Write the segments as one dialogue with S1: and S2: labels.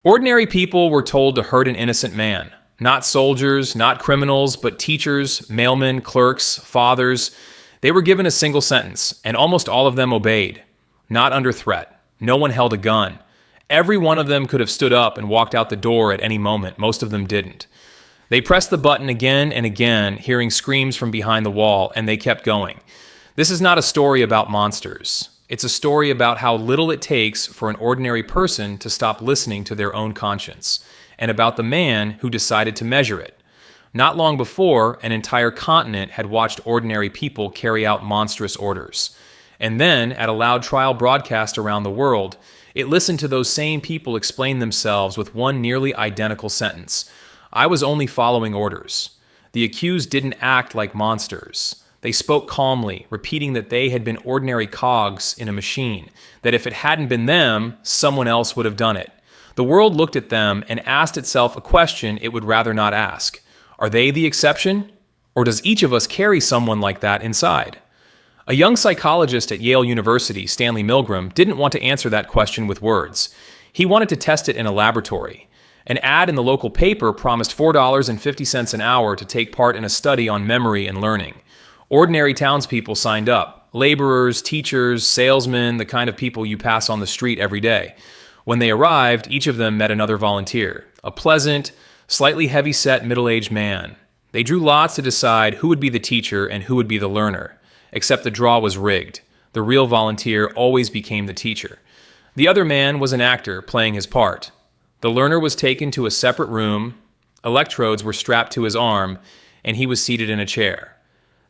S1: Ordinary people were told to hurt an innocent man. Not soldiers, not criminals, but teachers, mailmen, clerks, fathers. They were given a single sentence, and almost all of them obeyed. Not under threat. No one held a gun. Every one of them could have stood up and walked out the door at any moment. Most of them didn't. They pressed the button again and again, hearing screams from behind the wall, and they kept going. This is not a story about monsters. It's a story about how little it takes for an ordinary person to stop listening to their own conscience, and about the man who decided to measure it. Not long before, an entire continent had watched ordinary people carry out monstrous orders. And then, at a loud trial broadcast around the world, it listened to those same people explain themselves with one nearly identical sentence. I was only following orders. The accused didn't act like monsters. They spoke calmly, repeating that they had been ordinary cogs in a machine, that if it hadn't been them, someone else would have done it. The world looked at them and asked itself a question it would rather not ask. Are they the exception? Or does each of us carry someone like that inside? A young psychologist at Yale University, Stanley Milgram, didn't want to answer that question with words. He wanted to test it in a laboratory. An ad in the local paper promised $4.50 an hour to take part in a study on memory and learning. Ordinary townspeople signed up. Laborers, teachers, salesmen, the kind of people you pass on the street every day. When they arrived, each of them met another volunteer, a pleasant, slightly heavy-set middle-aged man. They drew lots to decide who would be the teacher and who would be the learner. Except the draw was rigged. The real volunteer always became the teacher. The other man was an actor playing his part. The learner was taken to a separate room, electrodes were strapped to his arm, and he was seated in a chair.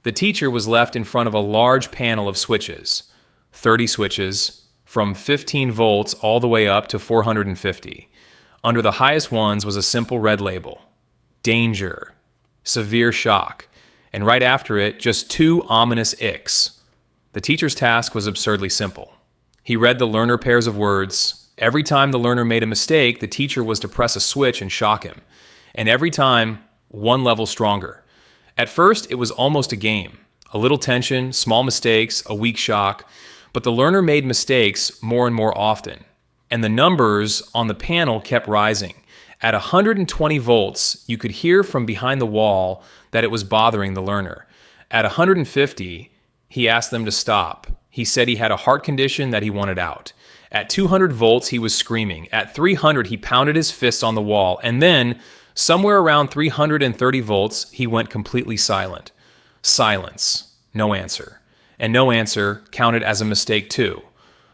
S1: The teacher was left in front of a large panel of switches, 30 switches, from 15 volts all the way up to 450. Under the highest ones was a simple red label, danger, severe shock, and right after it, just two ominous icks. The teacher's task was absurdly simple. He read the learner pairs of words. Every time the learner made a mistake, the teacher was to press a switch and shock him. And every time, one level stronger. At first, it was almost a game. A little tension, small mistakes, a weak shock. But the learner made mistakes more and more often. And the numbers on the panel kept rising. At 120 volts, you could hear from behind the wall that it was bothering the learner. At 150, he asked them to stop. He said he had a heart condition that he wanted out. At 200 volts, he was screaming. At 300, he pounded his fists on the wall. And then, somewhere around 330 volts, he went completely silent. Silence. No answer. And no answer counted as a mistake too.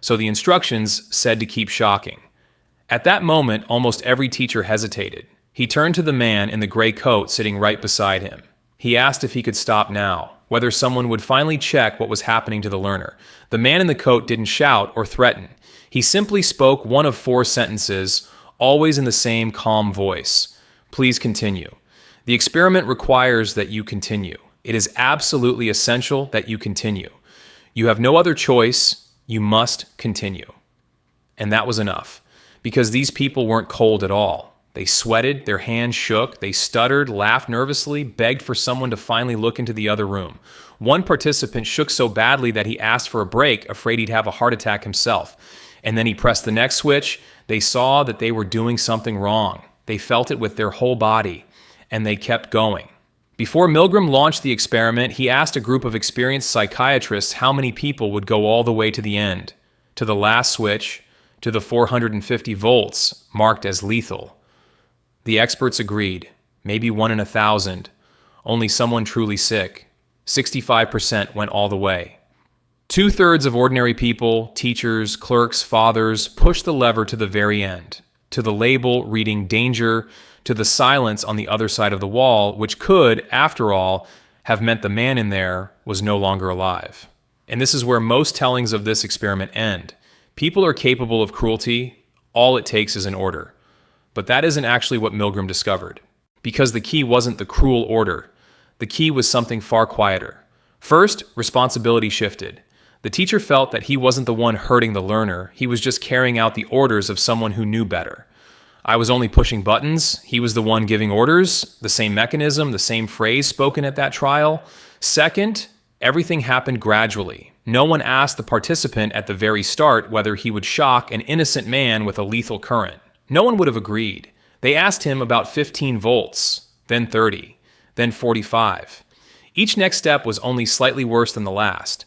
S1: So the instructions said to keep shocking. At that moment, almost every teacher hesitated. He turned to the man in the gray coat sitting right beside him. He asked if he could stop now, whether someone would finally check what was happening to the learner. The man in the coat didn't shout or threaten. He simply spoke one of 4 sentences, always in the same calm voice. Please continue. The experiment requires that you continue. It is absolutely essential that you continue. You have no other choice. You must continue. And that was enough, because these people weren't cold at all. They sweated, their hands shook, they stuttered, laughed nervously, begged for someone to finally look into the other room. One participant shook so badly that he asked for a break, afraid he'd have a heart attack himself. And then he pressed the next switch. They saw that they were doing something wrong. They felt it with their whole body, and they kept going. Before Milgram launched the experiment, he asked a group of experienced psychiatrists how many people would go all the way to the end, to the last switch, to the 450 volts, marked as lethal. The experts agreed, maybe 1 in 1,000, only someone truly sick. 65% went all the way. 2/3 of ordinary people, teachers, clerks, fathers, pushed the lever to the very end, to the label reading danger, to the silence on the other side of the wall, which could, after all, have meant the man in there was no longer alive. And this is where most tellings of this experiment end. People are capable of cruelty. All it takes is an order. But that isn't actually what Milgram discovered. Because the key wasn't the cruel order. The key was something far quieter. First, responsibility shifted. The teacher felt that he wasn't the one hurting the learner. He was just carrying out the orders of someone who knew better. I was only pushing buttons. He was the one giving orders. The same mechanism, the same phrase spoken at that trial. Second, everything happened gradually. No one asked the participant at the very start whether he would shock an innocent man with a lethal current. No one would have agreed. They asked him about 15 volts, then 30, then 45. Each next step was only slightly worse than the last.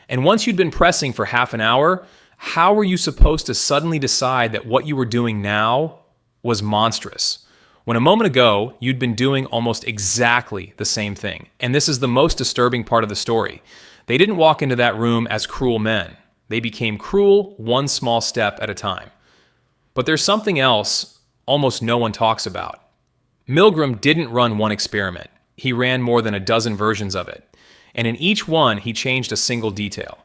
S1: And once you'd been pressing for half an hour, how were you supposed to suddenly decide that what you were doing now was monstrous, when a moment ago you'd been doing almost exactly the same thing? And this is the most disturbing part of the story. They didn't walk into that room as cruel men. They became cruel one small step at a time. But there's something else almost no one talks about. Milgram didn't run one experiment. He ran more than a dozen versions of it. And in each one, he changed a single detail.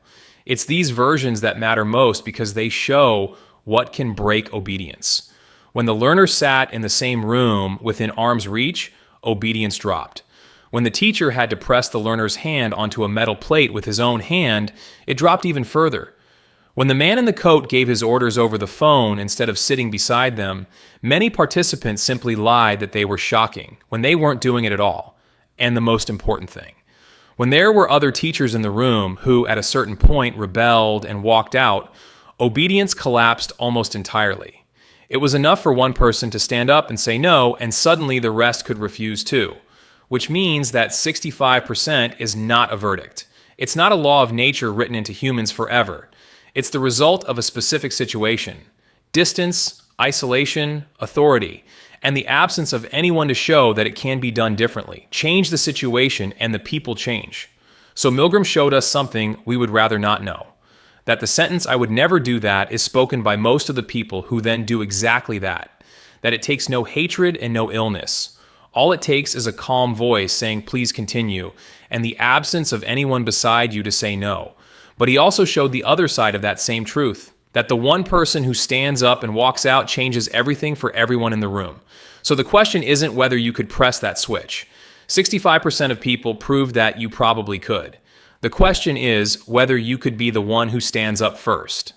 S1: It's these versions that matter most because they show what can break obedience. When the learner sat in the same room within arm's reach, obedience dropped. When the teacher had to press the learner's hand onto a metal plate with his own hand, it dropped even further. When the man in the coat gave his orders over the phone instead of sitting beside them, many participants simply lied that they were shocking when they weren't doing it at all. And the most important thing, when there were other teachers in the room who at a certain point rebelled and walked out, obedience collapsed almost entirely. It was enough for one person to stand up and say no, and suddenly the rest could refuse too, which means that 65% is not a verdict. It's not a law of nature written into humans forever. It's the result of a specific situation: distance, isolation, authority, and the absence of anyone to show that it can be done differently. Change the situation and the people change. So Milgram showed us something we would rather not know: that the sentence "I would never do that" is spoken by most of the people who then do exactly that. That it takes no hatred and no illness. All it takes is a calm voice saying "please continue," and the absence of anyone beside you to say no. But he also showed the other side of that same truth, that the one person who stands up and walks out changes everything for everyone in the room. So the question isn't whether you could press that switch. 65% of people proved that you probably could. The question is whether you could be the one who stands up first.